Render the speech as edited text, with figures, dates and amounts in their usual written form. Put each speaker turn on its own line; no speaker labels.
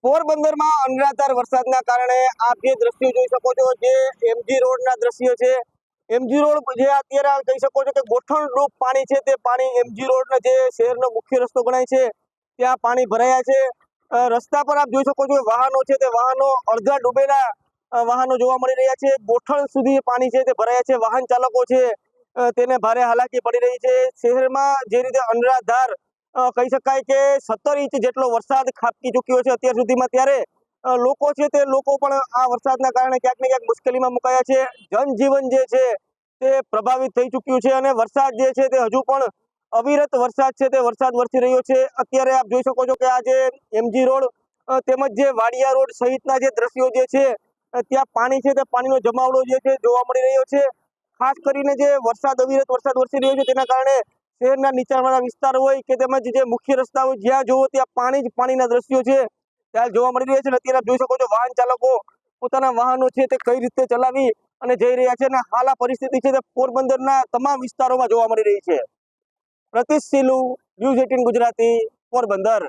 પોરબંદરમાં અનરાધાર વરસાદના કારણે આપ જે દ્રશ્યો જોઈ શકો છો, જે એમજી રોડના દ્રશ્યો છે. એમજી રોડ જે અત્યારે કહી શકો છો કે ગોઠણરૂપ પાણી છે, તે પાણી એમજી રોડના જે શહેરનો મુખ્ય રસ્તો ગણાય છે ત્યાં પાણી ભરાયા છે. રસ્તા પર આપ જોઈ શકો છો વાહનો છે, તે વાહનો અડધા ડૂબેલા વાહનો જોવા મળી રહ્યા છે. ગોઠણ સુધી પાણી છે તે ભરાયા છે. વાહન ચાલકો છે તેને ભારે હાલાકી પડી રહી છે. શહેરમાં જે રીતે અનરાધાર કહી શકાય કે 17 ઇંચ જેટલો વરસાદ ખાબકી ચૂક્યો છે અત્યાર સુધીમાં, ત્યારે લોકો છે તે લોકો પણ આ વરસાદના કારણે ક્યાંક ને ક્યાંક મુશ્કેલીમાં મુકાયા છે. જનજીવન જે છે તે પ્રભાવિત થઈ ચૂક્યું છે અને વરસાદ જે છે તે હજુ પણ અવિરત વરસાદ છે તે વરસાદ વરસી રહ્યો છે. અત્યારે આપ જોઈ શકો છો કે આ જે એમજી રોડ તેમજ જે વાડિયા રોડ સહિતના જે દ્રશ્યો જે છે ત્યાં પાણી છે તે પાણીનો જમાવડો જે છે જોવા મળી રહ્યો છે. ખાસ કરીને જે અવિરત વરસાદ વરસી રહ્યો છે તેના કારણે શહેરના નીચાણવાળા વિસ્તાર હોય કે તેમજ જે મુખ્ય રસ્તા હોય, જ્યાં જોવો ત્યાં પાણી જ પાણીના દ્રશ્યો છે ત્યાં જોવા મળી રહ્યા છે. અત્યારે આપ જોઈ શકો છો વાહન ચાલકો પોતાના વાહનો છે તે કઈ રીતે ચલાવી અને જઈ રહ્યા છે અને હાલ આ પરિસ્થિતિ છે તે પોરબંદરના તમામ વિસ્તારોમાં જોવા મળી રહી છે. પ્રતિશ સીલુ, ન્યૂઝ 18 ગુજરાતી, પોરબંદર.